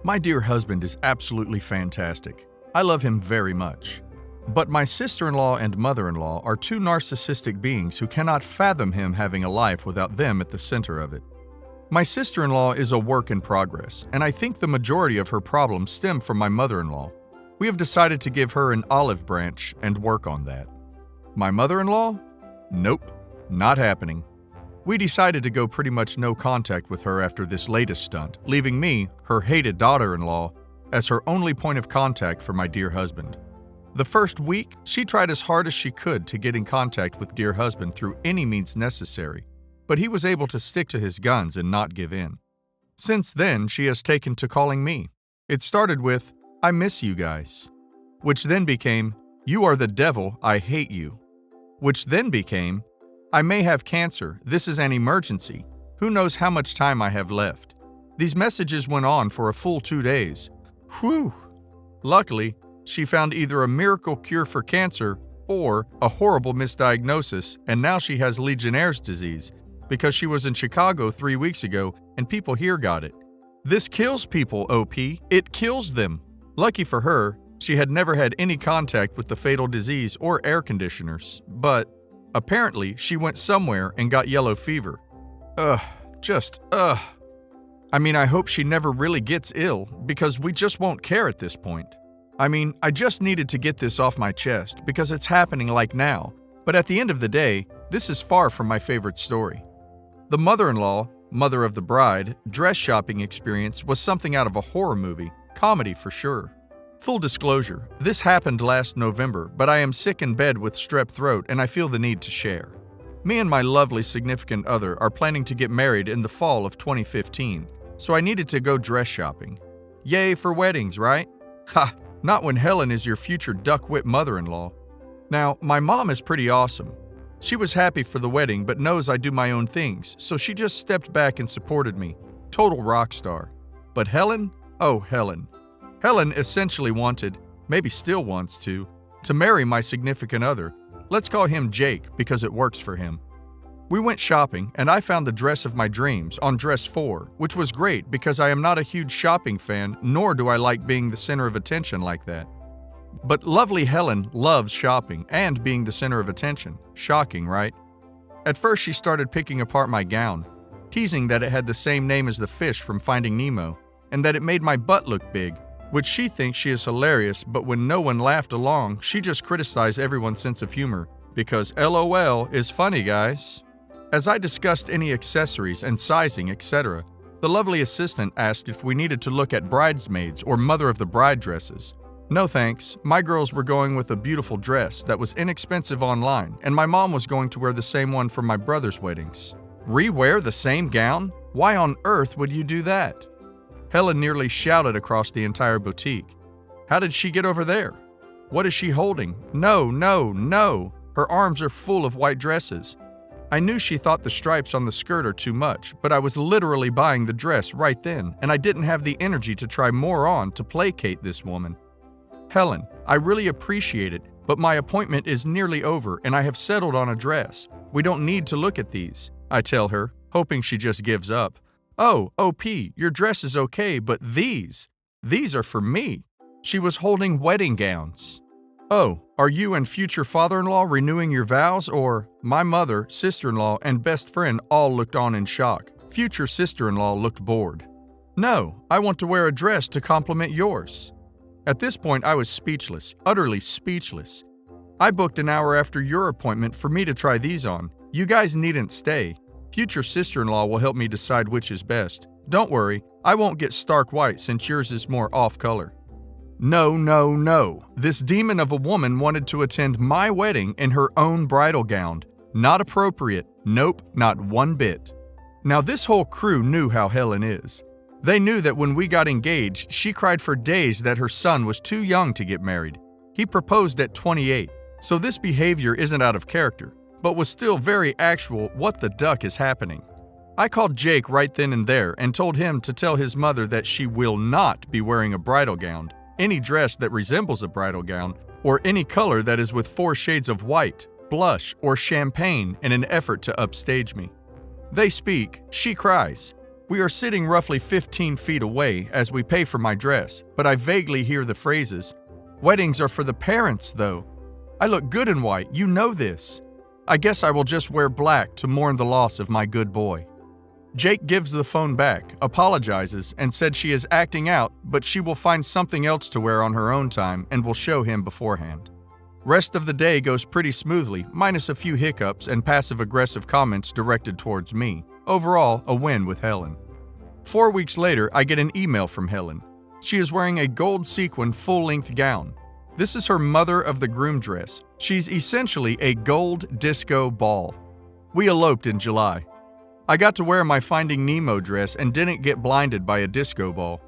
My dear husband is absolutely fantastic. I love him very much. But my sister-in-law and mother-in-law are two narcissistic beings who cannot fathom him having a life without them at the center of it. My sister-in-law is a work in progress, and I think the majority of her problems stem from my mother-in-law. We have decided to give her an olive branch and work on that. My mother-in-law? Nope, not happening. We decided to go pretty much no contact with her after this latest stunt, leaving me, her hated daughter-in-law, as her only point of contact for my dear husband. The first week, she tried as hard as she could to get in contact with dear husband through any means necessary, but he was able to stick to his guns and not give in. Since then, she has taken to calling me. It started with, "I miss you guys," which then became, "You are the devil, I hate you," which then became, "I may have cancer, this is an emergency, who knows how much time I have left." These messages went on for a full 2 days. Whew! Luckily, she found either a miracle cure for cancer or a horrible misdiagnosis, and now she has Legionnaire's disease because she was in Chicago 3 weeks ago and people here got it. This kills people, OP. It kills them. Lucky for her, she had never had any contact with the fatal disease or air conditioners, but apparently she went somewhere and got yellow fever. Ugh. I mean, I hope she never really gets ill because we just won't care at this point. I just needed to get this off my chest because it's happening like now, but at the end of the day, this is far from my favorite story. The mother-in-law, mother of the bride, dress shopping experience was something out of a horror movie, comedy for sure. Full disclosure, this happened last November, but I am sick in bed with strep throat and I feel the need to share. Me and my lovely significant other are planning to get married in the fall of 2015, so I needed to go dress shopping. Yay for weddings, right? Ha! Not when Helen is your future duck-wit mother-in-law. Now, my mom is pretty awesome. She was happy for the wedding but knows I do my own things, so she just stepped back and supported me. Total rock star. But Helen? Oh, Helen. Helen essentially wanted, maybe still wants to marry my significant other. Let's call him Jake because it works for him. We went shopping and I found the dress of my dreams on dress 4, which was great because I am not a huge shopping fan, nor do I like being the center of attention like that. But lovely Helen loves shopping and being the center of attention. Shocking, right? At first she started picking apart my gown, teasing that it had the same name as the fish from Finding Nemo, and that it made my butt look big, which she thinks she is hilarious, but when no one laughed along, she just criticized everyone's sense of humor, because LOL is funny, guys. As I discussed any accessories and sizing, etc., the lovely assistant asked if we needed to look at bridesmaids or mother of the bride dresses. No thanks, my girls were going with a beautiful dress that was inexpensive online, and my mom was going to wear the same one for my brother's weddings. Re-wear the same gown? Why on earth would you do that? Helen nearly shouted across the entire boutique. How did she get over there? What is she holding? No, no, no! Her arms are full of white dresses. I knew she thought the stripes on the skirt are too much, but I was literally buying the dress right then, and I didn't have the energy to try more on to placate this woman. Helen, I really appreciate it, but my appointment is nearly over and I have settled on a dress. We don't need to look at these, I tell her, hoping she just gives up. Oh, OP, your dress is okay, but these are for me. She was holding wedding gowns. Oh, are you and future father-in-law renewing your vows, or? My mother, sister-in-law, and best friend all looked on in shock. Future sister-in-law looked bored. No, I want to wear a dress to complement yours. At this point, I was speechless, utterly speechless. I booked an hour after your appointment for me to try these on. You guys needn't stay. Future sister-in-law will help me decide which is best. Don't worry, I won't get stark white since yours is more off-color. No, no, no. This demon of a woman wanted to attend my wedding in her own bridal gown. Not appropriate. Nope, not one bit. Now this whole crew knew how Helen is. They knew that when we got engaged, she cried for days that her son was too young to get married. He proposed at 28, so this behavior isn't out of character, but was still very actual what the duck is happening. I called Jake right then and there and told him to tell his mother that she will not be wearing a bridal gown, any dress that resembles a bridal gown, or any color that is with 4 shades of white, blush, or champagne in an effort to upstage me. They speak, she cries. We are sitting roughly 15 feet away as we pay for my dress, but I vaguely hear the phrases, "Weddings are for the parents, though. I look good in white, you know this. I guess I will just wear black to mourn the loss of my good boy." Jake gives the phone back, apologizes, and said she is acting out, but she will find something else to wear on her own time and will show him beforehand. Rest of the day goes pretty smoothly, minus a few hiccups and passive-aggressive comments directed towards me. Overall, a win with Helen. 4 weeks later, I get an email from Helen. She is wearing a gold sequin full-length gown. This is her mother of the groom dress. She's essentially a gold disco ball. We eloped in July. I got to wear my Finding Nemo dress and didn't get blinded by a disco ball.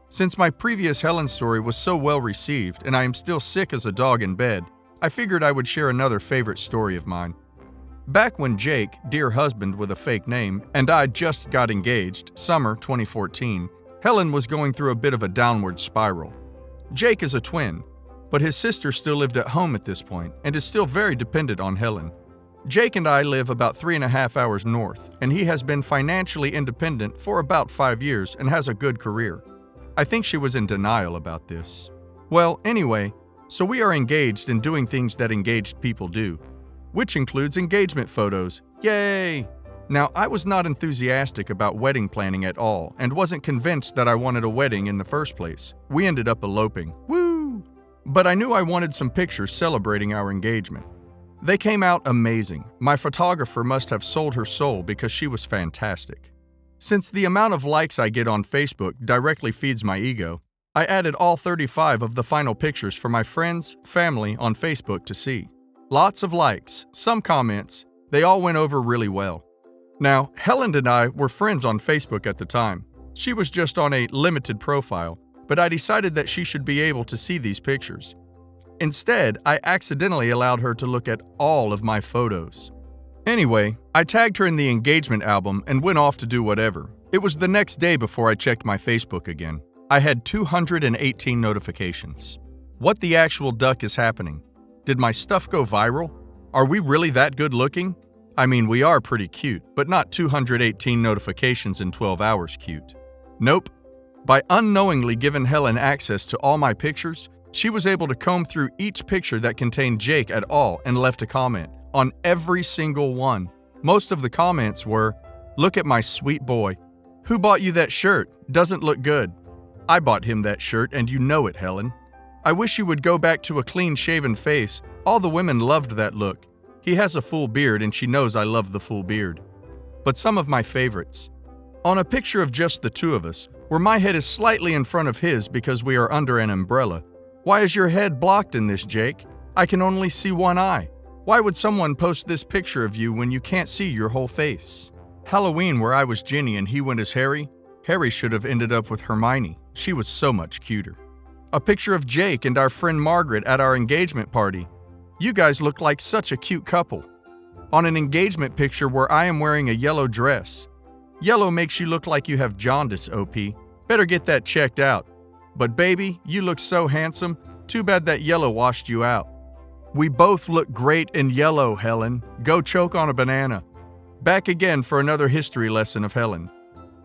Since my previous Helen story was so well received and I am still sick as a dog in bed, I figured I would share another favorite story of mine. Back when Jake, dear husband with a fake name, and I just got engaged, summer 2014, Helen was going through a bit of a downward spiral. Jake is a twin, but his sister still lived at home at this point and is still very dependent on Helen. Jake and I live about 3.5 hours north, and he has been financially independent for about 5 years and has a good career. I think she was in denial about this. Well, anyway, so we are engaged and doing things that engaged people do, which includes engagement photos. Yay! Now, I was not enthusiastic about wedding planning at all and wasn't convinced that I wanted a wedding in the first place. We ended up eloping. Woo! But I knew I wanted some pictures celebrating our engagement. They came out amazing. My photographer must have sold her soul because she was fantastic. Since the amount of likes I get on Facebook directly feeds my ego, I added all 35 of the final pictures for my friends, family on Facebook to see. Lots of likes, some comments, they all went over really well. Now, Helen and I were friends on Facebook at the time. She was just on a limited profile, but I decided that she should be able to see these pictures. Instead, I accidentally allowed her to look at all of my photos. Anyway, I tagged her in the engagement album and went off to do whatever. It was the next day before I checked my Facebook again. I had 218 notifications. What the actual duck is happening? Did my stuff go viral? Are we really that good looking? I mean, we are pretty cute, but not 218 notifications in 12 hours cute. Nope. By unknowingly giving Helen access to all my pictures, she was able to comb through each picture that contained Jake at all and left a comment on every single one. Most of the comments were, "Look at my sweet boy. Who bought you that shirt? Doesn't look good." I bought him that shirt and you know it, Helen. I wish you would go back to a clean-shaven face. All the women loved that look. He has a full beard and she knows I love the full beard. But some of my favorites. On a picture of just the two of us, where my head is slightly in front of his because we are under an umbrella. Why is your head blocked in this, Jake? I can only see one eye. Why would someone post this picture of you when you can't see your whole face? Halloween, where I was Ginny and he went as Harry. Harry should have ended up with Hermione. She was so much cuter. A picture of Jake and our friend Margaret at our engagement party. You guys look like such a cute couple. On an engagement picture where I am wearing a yellow dress. Yellow makes you look like you have jaundice, OP. Better get that checked out. But baby, you look so handsome. Too bad that yellow washed you out. We both look great in yellow, Helen. Go choke on a banana. Back again for another history lesson of Helen.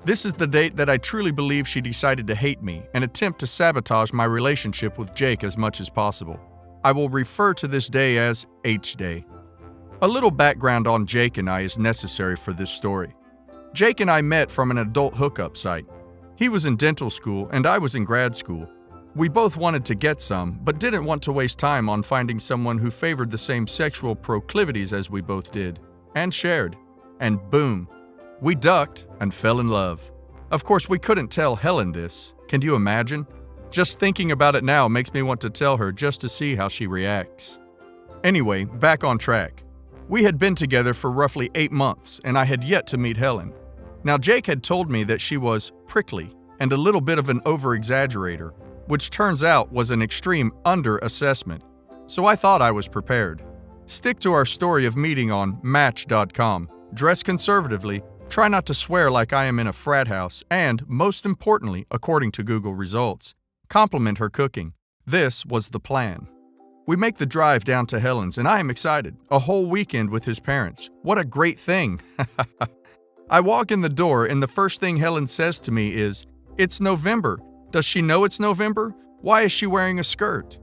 This is the date that I truly believe she decided to hate me and attempt to sabotage my relationship with Jake as much as possible. I will refer to this day as H-Day. A little background on Jake and I is necessary for this story. Jake and I met from an adult hookup site. He was in dental school and I was in grad school. We both wanted to get some, but didn't want to waste time on finding someone who favored the same sexual proclivities as we both did, and shared. And boom, we ducked and fell in love. Of course, we couldn't tell Helen this. Can you imagine? Just thinking about it now makes me want to tell her just to see how she reacts. Anyway, back on track. We had been together for roughly 8 months, and I had yet to meet Helen. Now, Jake had told me that she was prickly and a little bit of an over-exaggerator, which turns out was an extreme under-assessment, so I thought I was prepared. Stick to our story of meeting on Match.com, dress conservatively, try not to swear like I am in a frat house, and, most importantly, according to Google results, compliment her cooking. This was the plan. We make the drive down to Helen's, and I am excited. A whole weekend with his parents. What a great thing! I walk in the door and the first thing Helen says to me is, "It's November. Does she know it's November? Why is she wearing a skirt?"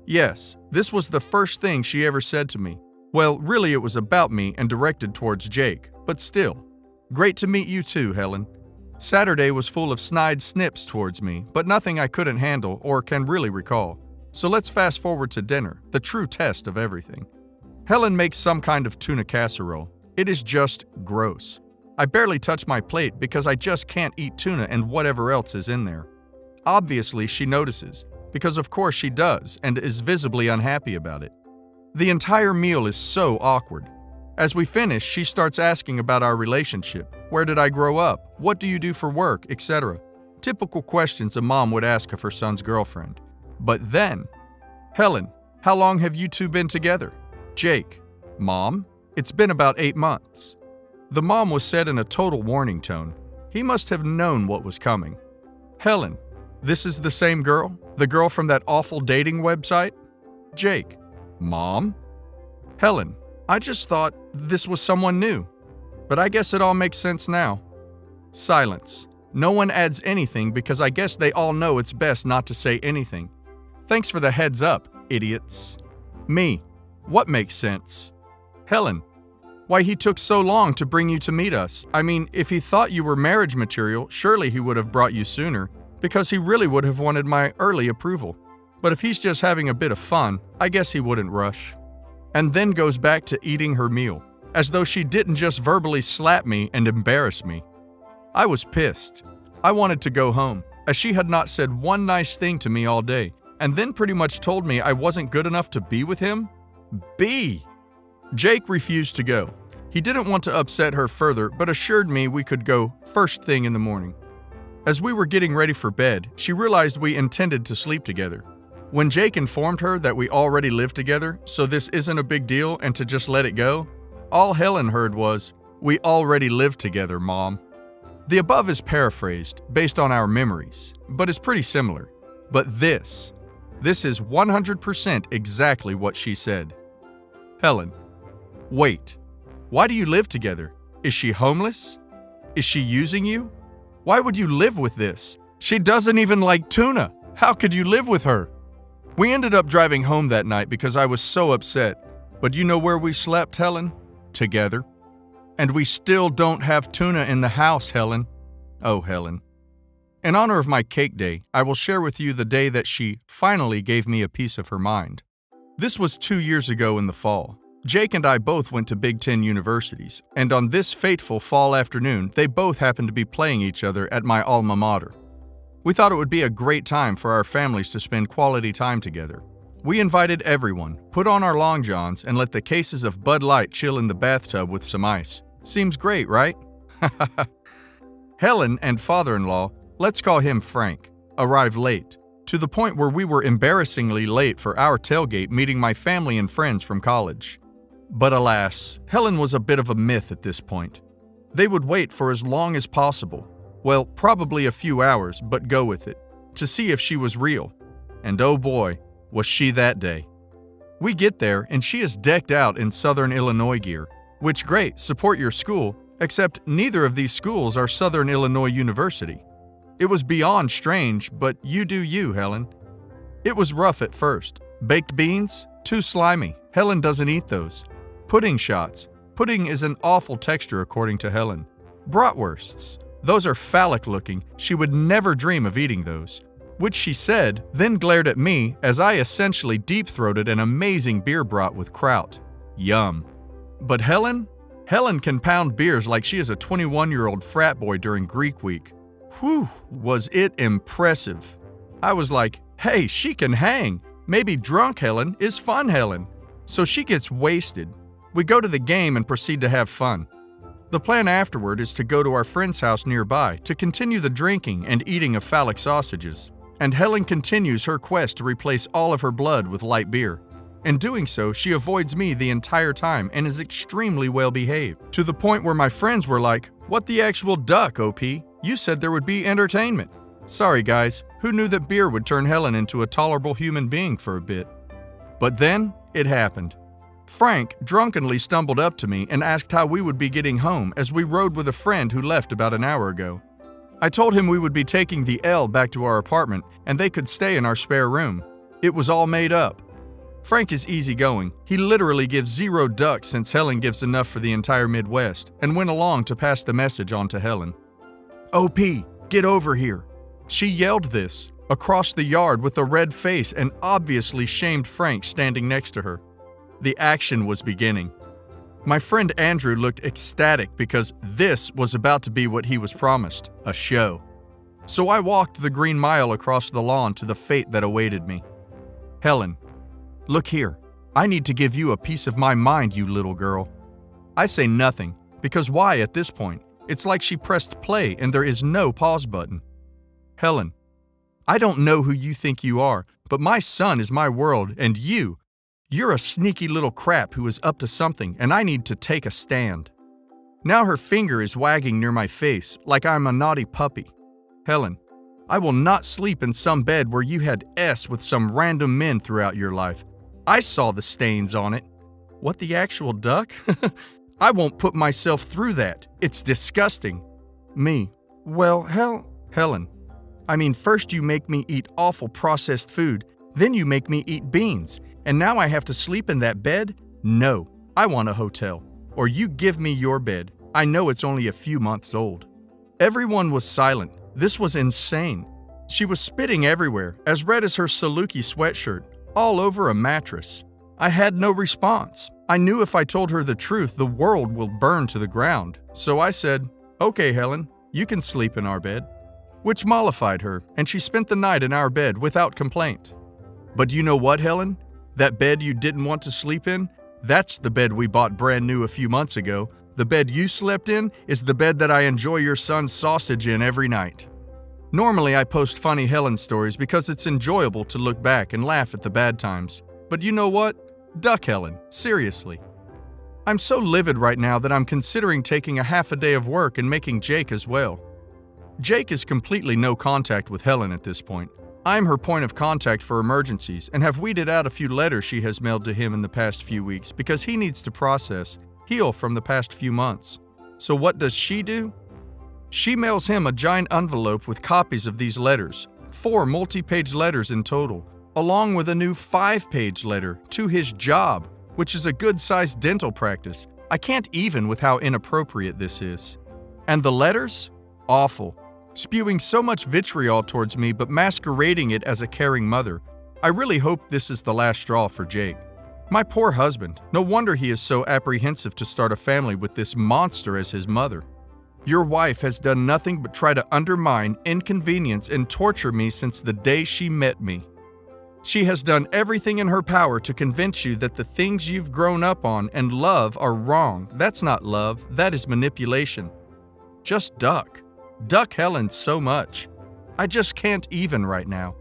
Yes, this was the first thing she ever said to me. Well, really it was about me and directed towards Jake, but still. Great to meet you too, Helen. Saturday was full of snide snips towards me, but nothing I couldn't handle or can really recall. So let's fast forward to dinner, the true test of everything. Helen makes some kind of tuna casserole. It is just gross. I barely touch my plate because I just can't eat tuna and whatever else is in there. Obviously, she notices, because of course she does and is visibly unhappy about it. The entire meal is so awkward. As we finish, she starts asking about our relationship. Where did I grow up? What do you do for work? Etc. Typical questions a mom would ask of her son's girlfriend. But then, Helen, how long have you two been together? Jake, Mom, it's been about 8 months. The mom was said in a total warning tone. He must have known what was coming. Helen, this is the same girl? The girl from that awful dating website? Jake, Mom? Helen, I just thought this was someone new. But I guess it all makes sense now. Silence. No one adds anything because I guess they all know it's best not to say anything. Thanks for the heads up, idiots. Me. What makes sense? Helen. Why he took so long to bring you to meet us. I mean, if he thought you were marriage material, surely he would have brought you sooner, because he really would have wanted my early approval. But if he's just having a bit of fun, I guess he wouldn't rush. And then goes back to eating her meal, as though she didn't just verbally slap me and embarrass me. I was pissed. I wanted to go home, as she had not said one nice thing to me all day, and then pretty much told me I wasn't good enough to be with him. Jake refused to go. He didn't want to upset her further, but assured me we could go first thing in the morning. As we were getting ready for bed, she realized we intended to sleep together. When Jake informed her that we already lived together, so this isn't a big deal and to just let it go, all Helen heard was, "We already lived together, Mom." The above is paraphrased based on our memories, but is pretty similar. But this is 100% exactly what she said. Helen, wait, why do you live together? Is she homeless? Is she using you? Why would you live with this? She doesn't even like tuna. How could you live with her? We ended up driving home that night because I was so upset. But you know where we slept, Helen? Together. And we still don't have tuna in the house, Helen. Oh, Helen. In honor of my cake day, I will share with you the day that she finally gave me a piece of her mind. This was 2 years ago in the fall. Jake and I both went to Big Ten universities, and on this fateful fall afternoon, they both happened to be playing each other at my alma mater. We thought it would be a great time for our families to spend quality time together. We invited everyone, put on our long johns, and let the cases of Bud Light chill in the bathtub with some ice. Seems great, right? Helen and father-in-law, let's call him Frank, arrived late, to the point where we were embarrassingly late for our tailgate meeting my family and friends from college. But alas, Helen was a bit of a myth at this point. They would wait for as long as possible, well, probably a few hours, but go with it, to see if she was real. And oh boy, was she that day. We get there and she is decked out in Southern Illinois gear, which great, support your school, except neither of these schools are Southern Illinois University. It was beyond strange, but you do you, Helen. It was rough at first. Baked beans? Too slimy. Helen doesn't eat those. Pudding shots. Pudding is an awful texture according to Helen. Bratwursts. Those are phallic looking. She would never dream of eating those. Which she said, then glared at me as I essentially deep-throated an amazing beer brat with kraut. Yum. But Helen can pound beers like she is a 21-year-old frat boy during Greek week. Whew, was it impressive. I was like, hey, she can hang. Maybe drunk Helen is fun Helen. So she gets wasted. We go to the game and proceed to have fun. The plan afterward is to go to our friend's house nearby to continue the drinking and eating of phallic sausages. And Helen continues her quest to replace all of her blood with light beer. In doing so, she avoids me the entire time and is extremely well behaved, to the point where my friends were like, "What the actual duck, OP? You said there would be entertainment." Sorry guys, who knew that beer would turn Helen into a tolerable human being for a bit? But then, it happened. Frank drunkenly stumbled up to me and asked how we would be getting home as we rode with a friend who left about an hour ago. I told him we would be taking the L back to our apartment and they could stay in our spare room. It was all made up. Frank is easygoing. He literally gives 0 ducks since Helen gives enough for the entire Midwest and went along to pass the message on to Helen. OP, get over here. She yelled this across the yard with a red face and obviously shamed Frank standing next to her. The action was beginning. My friend Andrew looked ecstatic because this was about to be what he was promised, a show. So I walked the green mile across the lawn to the fate that awaited me. Helen, look here. I need to give you a piece of my mind, you little girl. I say nothing, because why at this point? It's like she pressed play and there is no pause button. Helen, I don't know who you think you are, but my son is my world, and you're a sneaky little crap who is up to something, and I need to take a stand. Now her finger is wagging near my face like I'm a naughty puppy. Helen, I will not sleep in some bed where you had S with some random men throughout your life. I saw the stains on it. What the actual duck? I won't put myself through that. It's disgusting. Me. Well, Helen. I mean, first you make me eat awful processed food, then you make me eat beans, and now I have to sleep in that bed? No, I want a hotel. Or you give me your bed. I know it's only a few months old. Everyone was silent. This was insane. She was spitting everywhere, as red as her Saluki sweatshirt, all over a mattress. I had no response. I knew if I told her the truth, the world will burn to the ground. So I said, okay, Helen, you can sleep in our bed. Which mollified her, and she spent the night in our bed without complaint. But you know what, Helen? That bed you didn't want to sleep in? That's the bed we bought brand new a few months ago. The bed you slept in is the bed that I enjoy your son's sausage in every night. Normally I post funny Helen stories because it's enjoyable to look back and laugh at the bad times. But you know what? Duck Helen, seriously. I'm so livid right now that I'm considering taking a half a day of work and making Jake as well. Jake is completely no contact with Helen at this point. I'm her point of contact for emergencies and have weeded out a few letters she has mailed to him in the past few weeks because he needs to heal from the past few months. So what does she do? She mails him a giant envelope with copies of these letters, 4 multi-page letters in total, along with a new 5-page letter to his job, which is a good-sized dental practice. I can't even with how inappropriate this is. And the letters? Awful. Spewing so much vitriol towards me but masquerading it as a caring mother. I really hope this is the last straw for Jake. My poor husband. No wonder he is so apprehensive to start a family with this monster as his mother. Your wife has done nothing but try to undermine, inconvenience, and torture me since the day she met me. She has done everything in her power to convince you that the things you've grown up on and love are wrong. That's not love, that is manipulation. Just duck Helen so much. I just can't even right now.